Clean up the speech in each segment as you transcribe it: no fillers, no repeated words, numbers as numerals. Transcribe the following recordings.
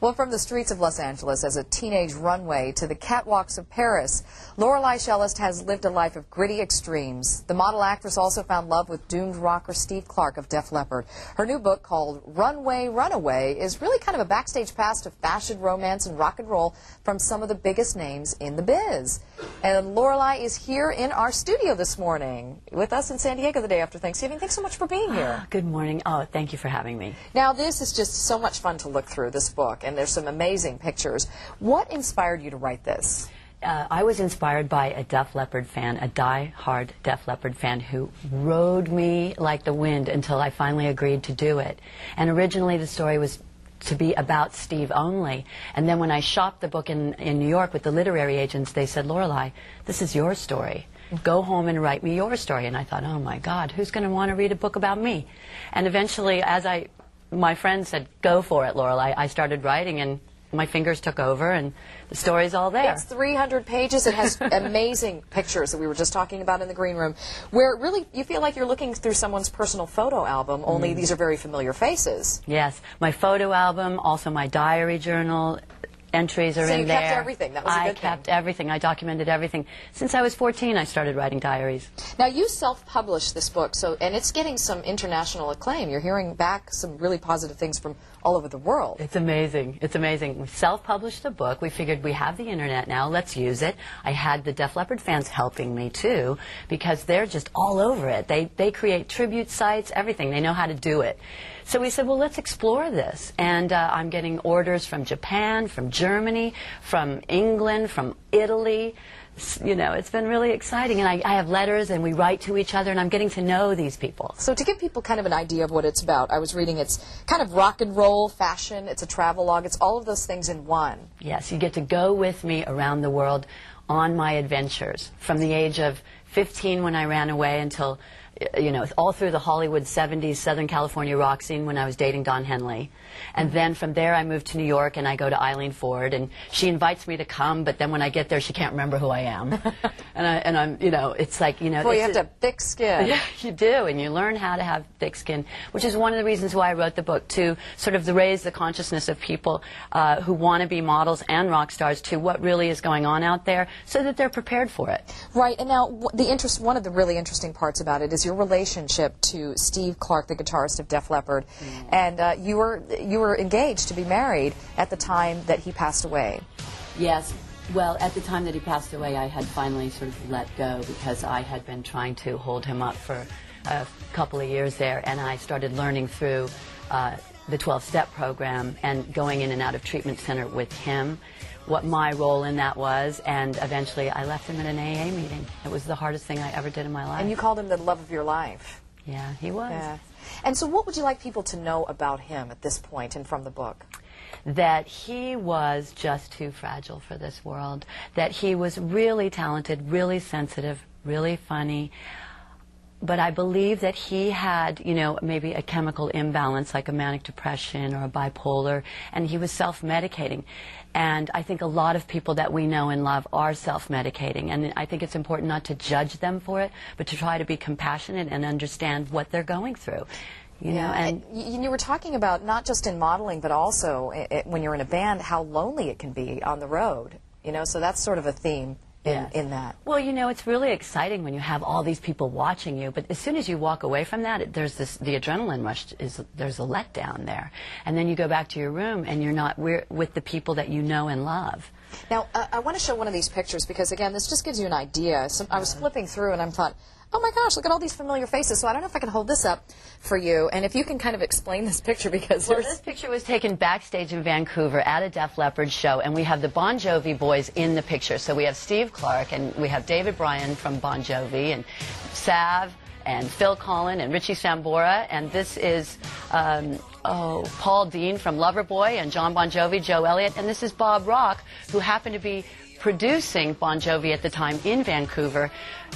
Well, from the streets of Los Angeles as a teenage runway to the catwalks of Paris, Lorelei1.flv has lived a life of gritty extremes. The model actress also found love with doomed rocker Steve Clark of Def Leppard. Her new book, called Runway Runaway, is really kind of a backstage pass of fashion, romance, and rock and roll from some of the biggest names in the biz. And Lorelei is here in our studio this morning with us in San Diego the day after Thanksgiving. Thanks so much for being here. Good morning. Oh, thank you for having me. Now, this is just so much fun to look through, this book, and there's some amazing pictures. What inspired you to write this? I was inspired by a Def Leppard fan, a die-hard Def Leppard fan who rode me like the wind until I finally agreed to do it. And originally the story was to be about Steve only. And then when I shopped the book in New York with the literary agents, they said, Lorelei, this is your story. Go home and write me your story. And I thought, oh my God, who's going to want to read a book about me? And eventually, my friend said, go for it, Lorelei, I started writing, and my fingers took over, and the story's all there. It's 300 pages. It has amazing pictures that we were just talking about in the green room, where really you feel like you're looking through someone's personal photo album, only these are very familiar faces. Yes. My photo album, also my diary journal entries are in there. So you kept everything. That was a good thing. I kept everything. I documented everything. Since I was 14, I started writing diaries. Now, you self-published this book, and it's getting some international acclaim. You're hearing back some really positive things from all over the world. It's amazing. It's amazing. We self-published the book. We figured we have the internet now. Let's use it. I had the Def Leppard fans helping me, too, because they're just all over it. They create tribute sites, everything. They know how to do it. So we said, well, let's explore this. And I'm getting orders from Japan, from Germany, from England, from Italy. You know, it's been really exciting. And I have letters, and we write to each other, and I'm getting to know these people. So to give people kind of an idea of what it's about, I was reading it's kind of rock and roll, fashion, it's a travel log, it's all of those things in one. Yes, you get to go with me around the world on my adventures. From the age of 15 when I ran away until, you know, all through the Hollywood 70s, Southern California rock scene when I was dating Don Henley. And then from there I moved to New York, and I go to Eileen Ford, and she invites me to come, but then when I get there she can't remember who I am. and I'm, you know, it's like, you know. Boy, you have to have thick skin. Yeah, you do, and you learn how to have thick skin, which is one of the reasons why I wrote the book, to sort of raise the consciousness of people who want to be models and rock stars to what really is going on out there, so that they're prepared for it. Right, and now one of the really interesting parts about it is your relationship to Steve Clark, the guitarist of Def Leppard, and you were engaged to be married at the time that he passed away. Yes. Well, at the time that he passed away, I had finally sort of let go, because I had been trying to hold him up for a couple of years there, and I started learning through the 12-step program and going in and out of treatment center with him, what my role in that was, and eventually I left him at an AA meeting. It was the hardest thing I ever did in my life. And you called him the love of your life. Yeah, he was. Yeah. And so what would you like people to know about him at this point and from the book? That he was just too fragile for this world, that he was really talented, really sensitive, really funny, but I believe that he had, you know, maybe a chemical imbalance like a manic depression or a bipolar, and he was self-medicating. And I think a lot of people that we know and love are self-medicating, and I think it's important not to judge them for it, but to try to be compassionate and understand what they're going through. You know, and you were talking about not just in modeling, but also when you're in a band, how lonely it can be on the road. You know, so that's sort of a theme in that. Well, you know, it's really exciting when you have all these people watching you, but as soon as you walk away from that, there's the adrenaline rush, there's a letdown there. And then you go back to your room, and you're not with the people that you know and love. Now, I want to show one of these pictures, because, again, this just gives you an idea. So I was flipping through, and I thought, oh my gosh, look at all these familiar faces. So I don't know if I can hold this up for you, and if you can kind of explain this picture, because this picture was taken backstage in Vancouver at a Def Leppard show, and we have the Bon Jovi boys in the picture. So we have Steve Clark, and we have David Bryan from Bon Jovi, and Sav, and Phil Collin, and Richie Sambora, and this is Paul Dean from Loverboy, and John Bon Jovi, Joe Elliott, and this is Bob Rock, who happened to be producing Bon Jovi at the time in Vancouver,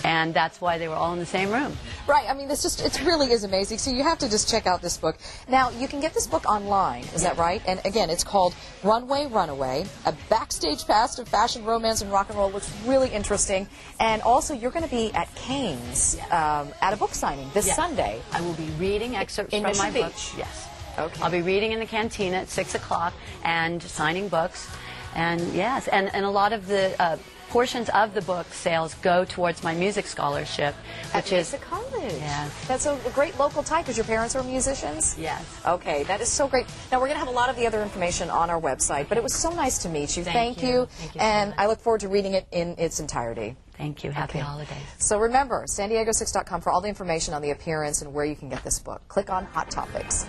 and that's why they were all in the same room. Right, I mean, it really is amazing, so you have to just check out this book. Now, you can get this book online, is that right? And again, it's called Runway Runaway, a backstage past of fashion, romance, and rock and roll, which is really interesting. And also, you're going to be at Cain's at a book signing this Sunday. I will be reading excerpts from my book. Yes. Okay. I'll be reading in the cantina at 6 o'clock and signing books. And yes, and a lot of the portions of the book sales go towards my music scholarship, which is at college. Yes. That's a great local tie because your parents are musicians? Yes. Okay, that is so great. Now, we're going to have a lot of the other information on our website, but it was so nice to meet you. Thank you. Thank you so And much. I look forward to reading it in its entirety. Thank you. Happy holidays. So remember, san diego6.com for all the information on the appearance and where you can get this book. Click on Hot Topics.